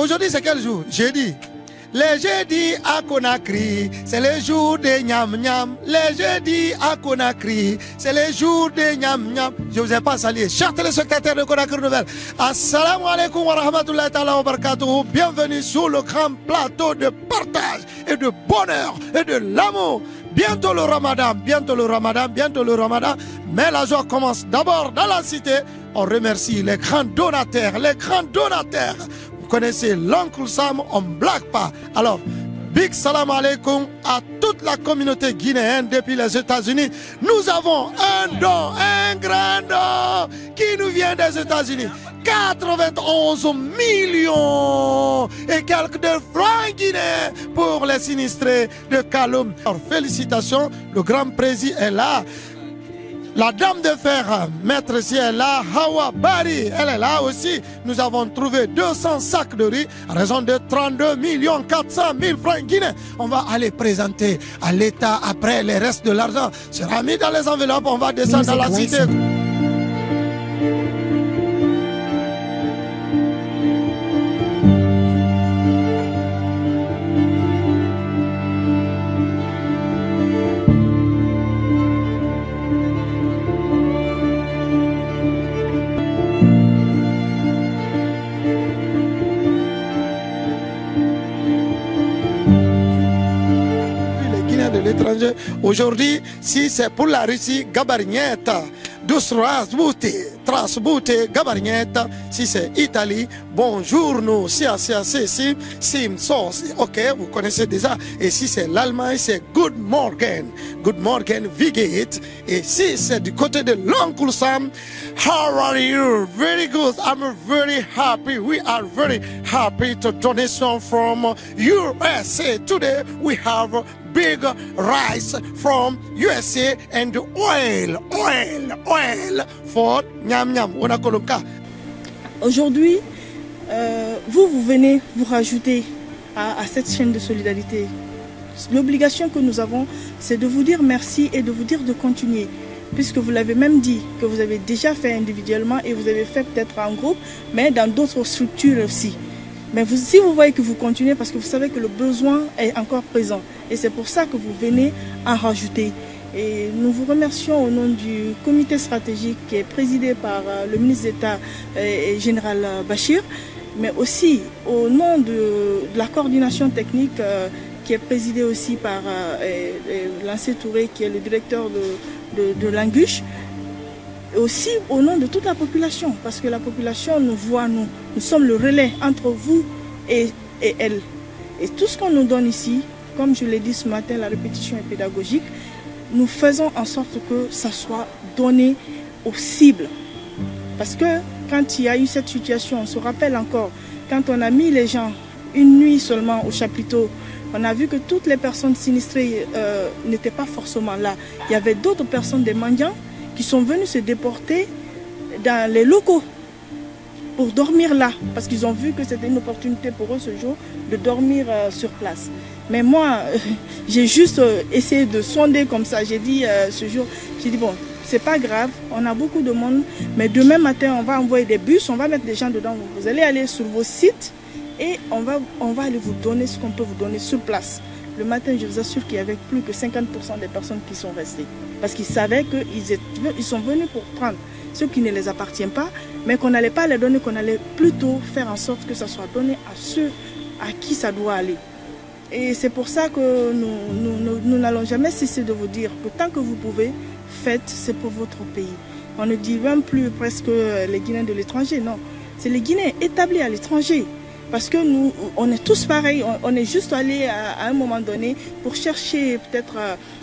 Aujourd'hui, c'est quel jour? Jeudi. Les jeudis à Conakry, c'est le jour des Nyam Nyam. Les jeudis à Conakry, c'est le jour des Nyam Nyam. Je vous ai pas salué. Chers téléspectateurs de Conakry Nouvelle, assalamu alaikum wa rahmatullahi ta'ala wa barakatuhu. Bienvenue sur le grand plateau de partage et de bonheur et de l'amour. Bientôt le Ramadan, bientôt le Ramadan, bientôt le Ramadan. Mais la joie commence d'abord dans la cité. On remercie les grands donateurs, les grands donateurs. Vous connaissez l'oncle Sam, on ne blague pas. Alors, big salam alaikum à toute la communauté guinéenne depuis les États-Unis. Nous avons un don, un grand don qui nous vient des États-Unis. 91 millions et quelques de francs guinéens pour les sinistrés de Kaloum. Alors, félicitations, le grand président est là. La dame de fer, maître si est là, Hawa Bari, elle est là aussi. Nous avons trouvé 200 sacs de riz à raison de 32 400 000 francs guinéens. On va aller présenter à l'État après les restes de l'argent. Sera mis dans les enveloppes, on va descendre dans la cité. Aujourd'hui, si c'est pour la Russie, Gabarnieta, Doustrasbouti, Trasbouti, Gabarnieta. Si c'est Italie, bonjour nous, si, Simson, ok, vous connaissez déjà. Et si c'est l'Allemagne, c'est Good Morgen, Vigit. Et si c'est du côté de l'Oncle Sam, how are you? Very good, I'm very happy. We are very happy to donation from USA. Today we have big rice from USA and oil for Nyam Nyam. Aujourd'hui, vous venez vous rajouter à cette chaîne de solidarité. L'obligation que nous avons, c'est de vous dire merci et de vous dire de continuer. Puisque vous l'avez même dit, que vous avez déjà fait individuellement et vous avez fait peut-être en groupe, mais dans d'autres structures aussi. Mais si vous voyez que vous continuez, parce que vous savez que le besoin est encore présent. Et c'est pour ça que vous venez en rajouter. Et nous vous remercions au nom du comité stratégique qui est présidé par le ministre d'État général Bachir, mais aussi au nom de la coordination technique qui est présidée aussi par Lancé Touré, qui est le directeur de l'Anguche. Et aussi au nom de toute la population, parce que la population nous voit, nous sommes le relais entre vous et elle. Et tout ce qu'on nous donne ici, comme je l'ai dit ce matin, la répétition est pédagogique, nous faisons en sorte que ça soit donné aux cibles. Parce que quand il y a eu cette situation, on se rappelle encore, quand on a mis les gens une nuit seulement au chapiteau, on a vu que toutes les personnes sinistrées n'étaient pas forcément là. Il y avait d'autres personnes, des mendiants, qui sont venus se déporter dans les locaux pour dormir là, parce qu'ils ont vu que c'était une opportunité pour eux ce jour de dormir sur place. Mais moi, j'ai juste essayé de sonder comme ça. J'ai dit ce jour, j'ai dit bon, c'est pas grave, on a beaucoup de monde, mais demain matin, on va envoyer des bus, on va mettre des gens dedans. Vous allez aller sur vos sites et on va aller vous donner ce qu'on peut vous donner sur place. Le matin, je vous assure qu'il y avait plus que 50% des personnes qui sont restées. Parce qu'ils savaient qu'ils sont venus pour prendre ce qui ne les appartient pas, mais qu'on n'allait pas les donner, qu'on allait plutôt faire en sorte que ça soit donné à ceux à qui ça doit aller. Et c'est pour ça que nous n'allons jamais cesser de vous dire que tant que vous pouvez, faites, c'est pour votre pays. On ne dit même plus presque les Guinéens de l'étranger, non. C'est les Guinéens établis à l'étranger. Parce que nous, on est tous pareils, on est juste allé à un moment donné pour chercher peut-être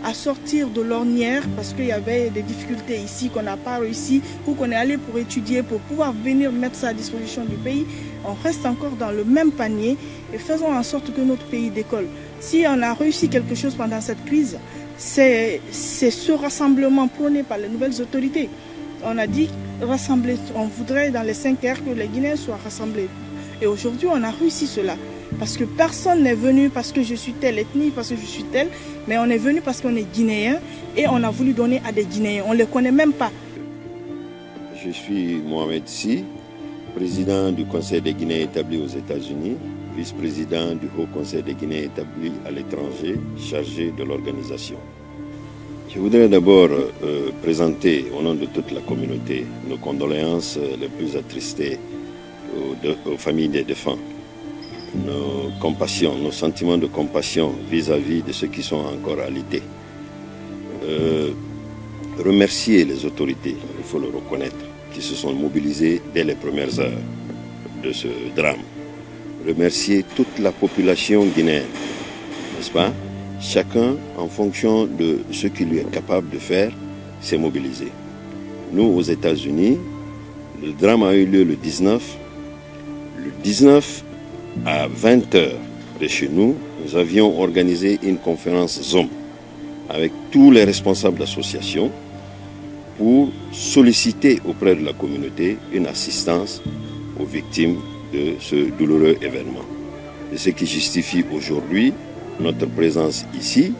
à sortir de l'ornière parce qu'il y avait des difficultés ici qu'on n'a pas réussi ou qu'on est allé pour étudier, pour pouvoir venir mettre ça à disposition du pays. On reste encore dans le même panier et faisons en sorte que notre pays décolle. Si on a réussi quelque chose pendant cette crise, c'est ce rassemblement prôné par les nouvelles autorités. On a dit rassembler, on voudrait dans les 5 R que les Guinéens soient rassemblés. Et aujourd'hui, on a réussi cela. Parce que personne n'est venu parce que je suis telle ethnie, parce que je suis telle, mais on est venu parce qu'on est Guinéen et on a voulu donner à des Guinéens. On ne les connaît même pas. Je suis Mohamed Sy, président du Conseil des Guinéens établis aux États-Unis, vice-président du Haut Conseil des Guinéens établis à l'étranger, chargé de l'organisation. Je voudrais d'abord présenter au nom de toute la communauté nos condoléances les plus attristées aux familles des défunts, nos sentiments de compassion vis-à-vis de ceux qui sont encore alités. Remercier les autorités, il faut le reconnaître, qui se sont mobilisées dès les premières heures de ce drame. Remercier toute la population guinéenne, n'est-ce pas? Chacun, en fonction de ce qu'il lui est capable de faire, s'est mobilisé. Nous, aux États-Unis, le drame a eu lieu le 19. Le 19, à 20h de chez nous, nous avions organisé une conférence Zoom avec tous les responsables d'associations pour solliciter auprès de la communauté une assistance aux victimes de ce douloureux événement. Et ce qui justifie aujourd'hui notre présence ici,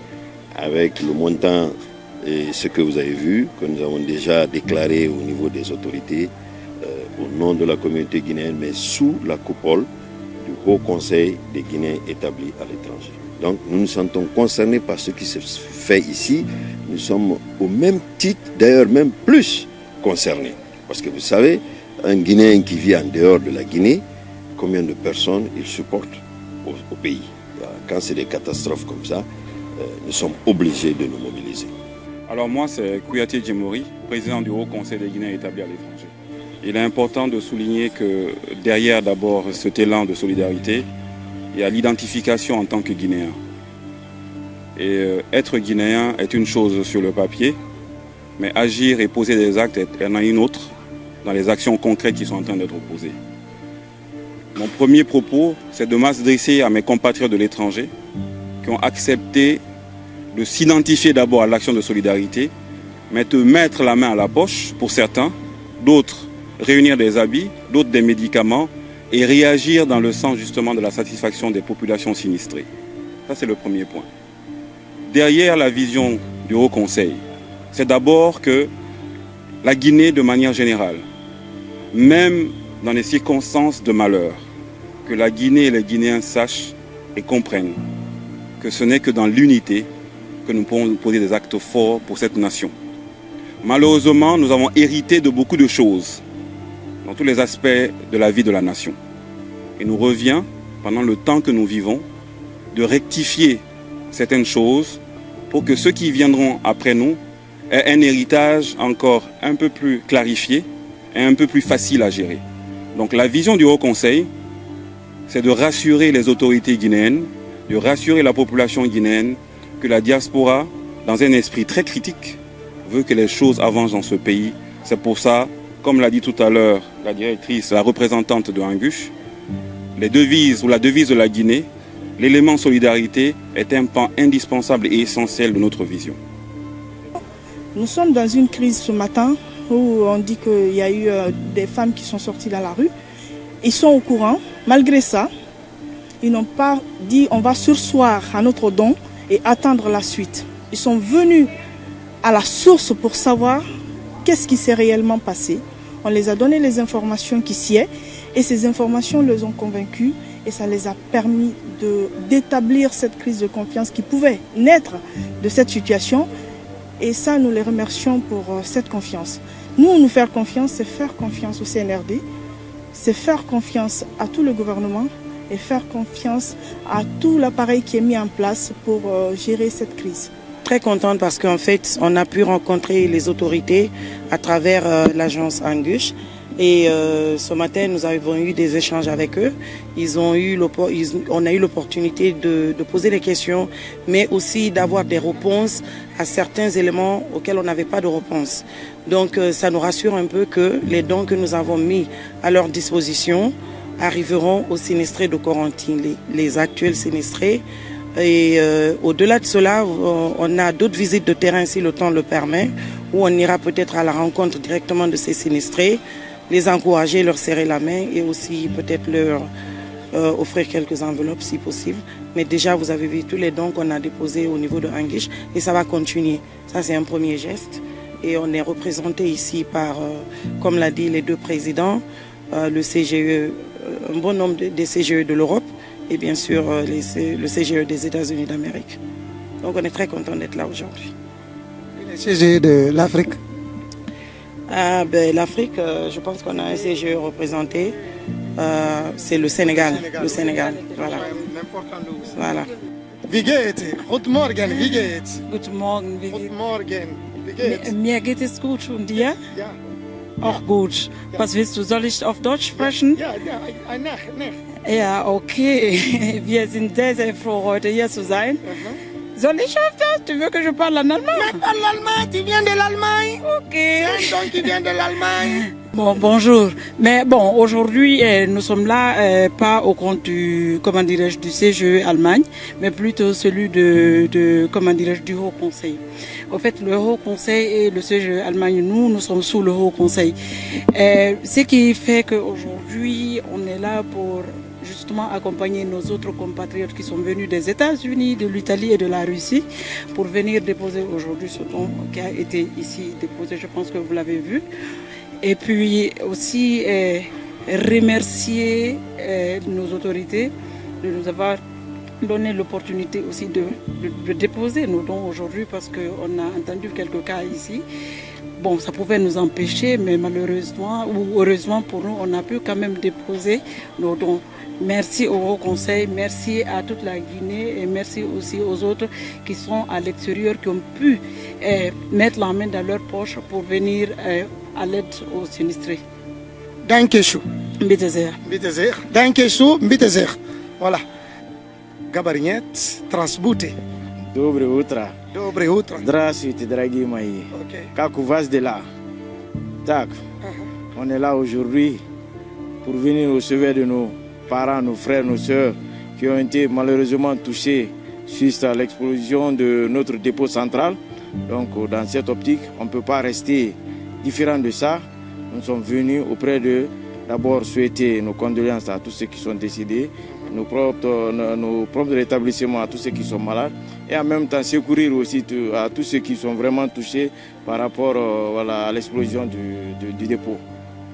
avec le montant et ce que vous avez vu, que nous avons déjà déclaré au niveau des autorités, au nom de la communauté guinéenne, mais sous la coupole du Haut Conseil des Guinéens établis à l'étranger. Donc nous nous sentons concernés par ce qui se fait ici. Nous sommes au même titre, d'ailleurs même plus concernés. Parce que vous savez, un Guinéen qui vit en dehors de la Guinée, combien de personnes il supporte au pays. Quand c'est des catastrophes comme ça, nous sommes obligés de nous mobiliser. Alors moi, c'est Kouyaté Djemori, président du Haut Conseil des Guinéens établis à l'étranger. Il est important de souligner que derrière d'abord cet élan de solidarité, il y a l'identification en tant que Guinéen. Et être Guinéen est une chose sur le papier, mais agir et poser des actes en a une autre dans les actions concrètes qui sont en train d'être posées. Mon premier propos, c'est de m'adresser à mes compatriotes de l'étranger qui ont accepté de s'identifier d'abord à l'action de solidarité, mais de mettre la main à la poche pour certains, d'autres réunir des habits, d'autres des médicaments et réagir dans le sens justement de la satisfaction des populations sinistrées. Ça, c'est le premier point. Derrière la vision du Haut Conseil, c'est d'abord que la Guinée, de manière générale, même dans les circonstances de malheur, que la Guinée et les Guinéens sachent et comprennent que ce n'est que dans l'unité que nous pouvons poser des actes forts pour cette nation. Malheureusement, nous avons hérité de beaucoup de choses dans tous les aspects de la vie de la nation. Il nous revient, pendant le temps que nous vivons, de rectifier certaines choses pour que ceux qui viendront après nous aient un héritage encore un peu plus clarifié et un peu plus facile à gérer. Donc la vision du Haut Conseil, c'est de rassurer les autorités guinéennes, de rassurer la population guinéenne que la diaspora, dans un esprit très critique, veut que les choses avancent dans ce pays. C'est pour ça, comme l'a dit tout à l'heure la directrice, la représentante de Anguche, les devises ou la devise de la Guinée, l'élément solidarité est un pan indispensable et essentiel de notre vision. Nous sommes dans une crise ce matin où on dit qu'il y a eu des femmes qui sont sorties dans la rue. Ils sont au courant. Malgré ça, ils n'ont pas dit on va surseoir à notre don et attendre la suite. Ils sont venus à la source pour savoir qu'est-ce qui s'est réellement passé. On les a donné les informations qui s'y est et ces informations les ont convaincus et ça les a permis d'établir cette crise de confiance qui pouvait naître de cette situation. Et ça, nous les remercions pour cette confiance. Nous faire confiance, c'est faire confiance au CNRD, c'est faire confiance à tout le gouvernement et faire confiance à tout l'appareil qui est mis en place pour gérer cette crise. Très contente parce qu'en fait, on a pu rencontrer les autorités à travers l'agence Anguche. Et ce matin, nous avons eu des échanges avec eux. On a eu l'opportunité de poser des questions, mais aussi d'avoir des réponses à certains éléments auxquels on n'avait pas de réponse. Donc ça nous rassure un peu que les dons que nous avons mis à leur disposition arriveront aux sinistrés de Corentin, les actuels sinistrés. Et au-delà de cela, on a d'autres visites de terrain si le temps le permet, où on ira peut-être à la rencontre directement de ces sinistrés, les encourager, leur serrer la main et aussi peut-être leur offrir quelques enveloppes si possible. Mais déjà, vous avez vu tous les dons qu'on a déposés au niveau de Anguish et ça va continuer. Ça, c'est un premier geste. Et on est représenté ici par, comme l'a dit les deux présidents, le CGE, un bon nombre des CGE de l'Europe et bien sûr le CGE des États-Unis d'Amérique. Donc on est très content d'être là aujourd'hui. Et les CGE de l'Afrique? L'Afrique, je pense qu'on a un CGE représenté. C'est le Sénégal. Le Sénégal, voilà. Voilà. Wie geht's? Guten Morgen, wie geht's? Guten Morgen, wie Guten Morgen, wie geht's? Mir geht es gut und dir? Ja. Auch gut. Was willst du? Soll ich auf Deutsch sprechen? Ja, Ja, okay. Wir sind sehr, sehr froh, heute hier zu sein. Soll ich auf Deutsch? Tu veux que je parle en allemand? Mais parle l'allemand, tu viens de l'Allemagne. Ok. C'est un don qui vient de l'Allemagne. Bon, bonjour. Mais bon, aujourd'hui, nous sommes là pas au compte du, comment dirais-je, du CGE Allemagne, mais plutôt celui comment dirais-je, du Haut Conseil. En fait, le Haut Conseil et le CGE Allemagne, nous sommes sous le Haut Conseil. Ce qui fait qu'aujourd'hui, on est là pour justement accompagner nos autres compatriotes qui sont venus des États-Unis, de l'Italie et de la Russie pour venir déposer aujourd'hui ce don qui a été ici déposé. Je pense que vous l'avez vu. Et puis aussi remercier nos autorités de nous avoir donné l'opportunité aussi de déposer nos dons aujourd'hui parce qu'on a entendu quelques cas ici. Bon, ça pouvait nous empêcher, mais malheureusement ou heureusement pour nous, on a pu quand même déposer nos dons. Merci au Haut Conseil, merci à toute la Guinée et merci aussi aux autres qui sont à l'extérieur, qui ont pu mettre la main dans leur poche pour venir à l'aide aux sinistrés. Dankeschön. Bitte sehr. Bitte sehr. Dankeschön, bitte sehr. Voilà. Gabarinhet, Transbute. Dobre утро. Доброе утро. Здравствуйте, дорогие мои. Как у вас дела? Так, on est là aujourd'hui pour venir au chevet de nos parents, nos frères, nos sœurs qui ont été malheureusement touchés suite à l'explosion de notre dépôt central. Donc dans cette optique, on ne peut pas rester différent de ça. Nous sommes venus auprès de d'abord souhaiter nos condoléances à tous ceux qui sont décédés, nos propres rétablissements à tous ceux qui sont malades et en même temps secourir aussi à tous ceux qui sont vraiment touchés par rapport à l'explosion du dépôt.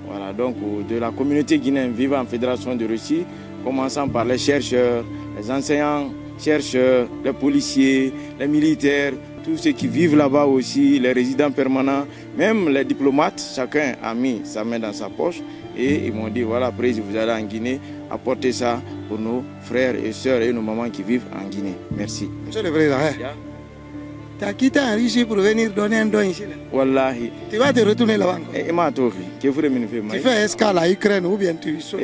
Voilà, donc de la communauté guinéenne vivant en Fédération de Russie, commençant par les chercheurs, les enseignants, chercheurs, les policiers, les militaires, tous ceux qui vivent là-bas aussi, les résidents permanents, même les diplomates, chacun a mis sa main dans sa poche et ils m'ont dit voilà, président, vous allez en Guinée, apportez ça pour nos frères et sœurs et nos mamans qui vivent en Guinée. Merci. Monsieur le Président, tu as quitté en Russie pour venir donner un don ici. Wallahi. Tu vas te retourner là-bas. Tu fais escale à Ukraine ou bien tu sautes?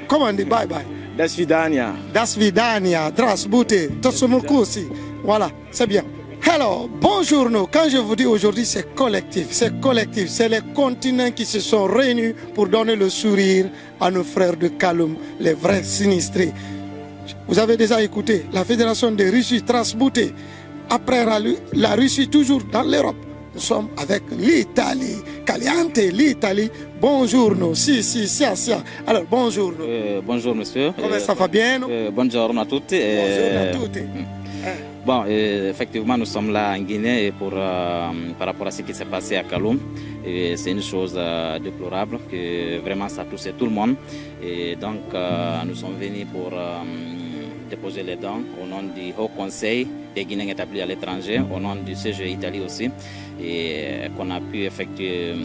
Comment on dit bye bye? Das Vidania. Das Vidania, Drasbute, Totsumukusi. Voilà, c'est bien. Alors, bonjour nous. Quand je vous dis aujourd'hui c'est collectif, c'est les continents qui se sont réunis pour donner le sourire à nos frères de Kaloum, les vrais sinistrés. Vous avez déjà écouté la Fédération de Russie Transbute. Après la Russie, toujours dans l'Europe, nous sommes avec l'Italie. Caliente, l'Italie. Bonjour nous. Si. Alors, bonjour nous. Bonjour monsieur. Comment ça va bien? Bonjour à toutes. Bonjour à toutes. Bon, effectivement, nous sommes là en Guinée pour, par rapport à ce qui s'est passé à Kaloum. C'est une chose déplorable, que vraiment ça touche tout le monde. Et donc, nous sommes venus pour déposer les dons au nom du Haut Conseil des Guinéens établis à l'étranger, au nom du CGE Italie aussi, et qu'on a pu effectuer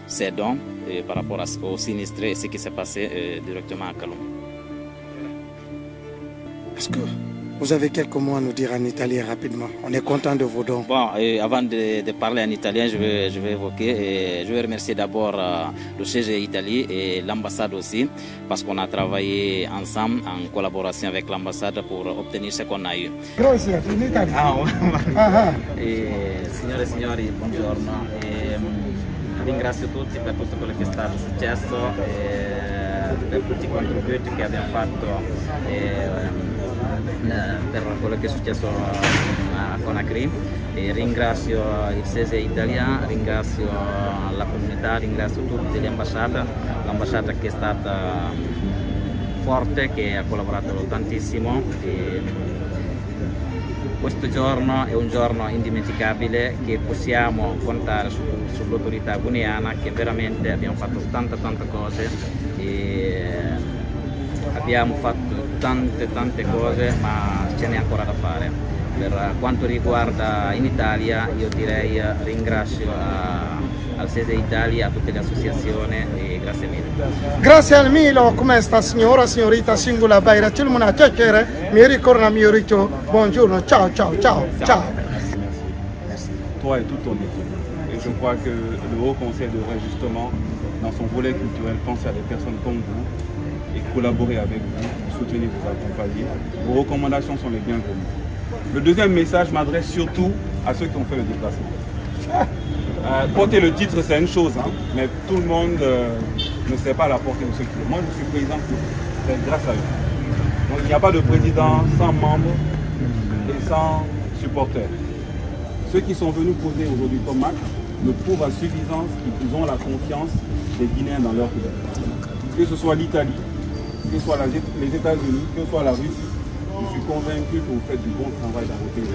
ces dons par rapport aux sinistrés et ce qui s'est passé directement à Kaloum. Est-ce que vous avez quelques mots à nous dire en italien rapidement? On est content de vos dons. Bon, avant de parler en italien, je vais évoquer, je vais remercier d'abord le CGE Italie et l'ambassade aussi, parce qu'on a travaillé ensemble en collaboration avec l'ambassade pour obtenir ce qu'on a eu. Grazie, in Italia. Signore e signori, buongiorno. Ringrazio tutti per tutto quello che è stato successo, per tutti i contributi che abbiamo fatto per quello che è successo a Conakry. Ringrazio il CGE Italia, ringrazio la comunità, ringrazio tutte le ambasciate, l'ambasciata che è stata forte, che ha collaborato tantissimo. questo giorno è un giorno indimenticabile che possiamo contare sull'autorità guineana, che veramente abbiamo fatto tante cose e abbiamo fatto tante cose, ma ce n'è ancora da fare. Per quanto riguarda in Italia, io direi ringrazio al SESE Italia, a tutte le associazioni e grazie mille. Grazie al mille, come sta signora, signorita Singula Baira, Cilmuna Cecere, mi ricorda mio riccio, buongiorno, ciao. Merci. Toi et toute ton équipe. Et je crois que le Haut Conseil devrait justement, dans son volet culturel, penser à des personnes comme vous et collaborer avec vous, vous soutenir, vous accompagner. Vos recommandations sont les bienvenues. Le deuxième message m'adresse surtout à ceux qui ont fait le déplacement. Porter le titre, c'est une chose, hein, mais tout le monde ne sait pas la portée de ce titre. Moi, je suis président, c'est grâce à eux. Donc, il n'y a pas de président sans membres et sans supporters. Ceux qui sont venus poser aujourd'hui comme acte me prouvent à suffisance qu'ils ont la confiance des Guinéens dans leur pays. Que ce soit l'Italie, que ce soit les États-Unis, que ce soit la Russie, je suis convaincu que vous faites du bon travail dans vos pays.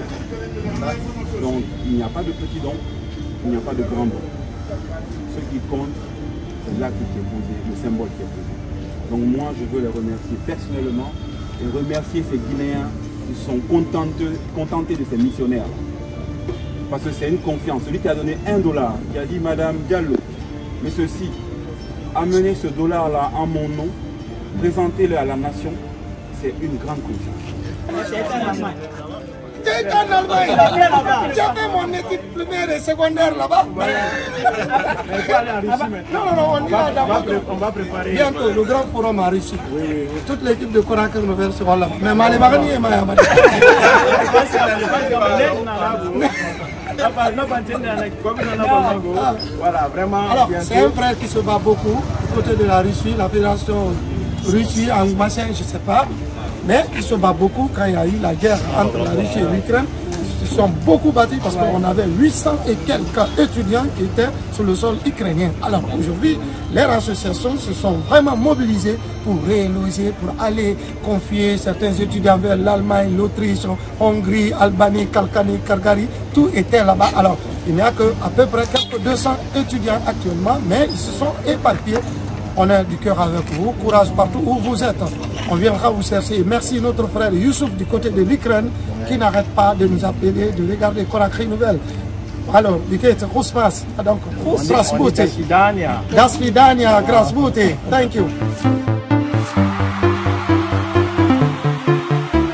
Donc, il n'y a pas de petits dons. Il n'y a pas de grand don. Ce qui compte, c'est l'acte qui est posé, le symbole qui est posé. Donc moi, je veux les remercier personnellement et remercier ces Guinéens qui sont contentés de ces missionnaires. Parce que c'est une confiance. Celui qui a donné $1, qui a dit Madame Diallo, mais ceci, amenez ce dollar-là en mon nom, présentez-le à la nation, c'est une grande confiance. J'étais en Allemagne. J'avais mon étude primaire et secondaire là-bas. Non, on y va d'abord. On va préparer. Bientôt, le grand forum a réussi. Oui. Toute l'équipe de Conakry Nouvelle sera là. Mais Malémagani et Maya. Voilà, vraiment. Alors, c'est un frère qui se bat beaucoup du côté de la Russie, la fédération Russie, en machin, je ne sais pas. Mais ils se battent beaucoup quand il y a eu la guerre entre la Russie et l'Ukraine. Ils se sont beaucoup battus parce qu'on avait 800 et quelques étudiants qui étaient sur le sol ukrainien. Alors aujourd'hui, les associations se sont vraiment mobilisées pour réloger, pour aller confier certains étudiants vers l'Allemagne, l'Autriche, Hongrie, Albanie, Calgary. Tout était là-bas. Alors il n'y a qu'à peu près quelques 200 étudiants actuellement, mais ils se sont éparpillés. On est du cœur avec vous, courage partout où vous êtes. On viendra vous chercher. Merci notre frère Youssouf du côté de l'Ukraine qui n'arrête pas de nous appeler, de regarder Conakry Nouvelle. Alors, donc, Das Vidania, Grasbouté. Thank you.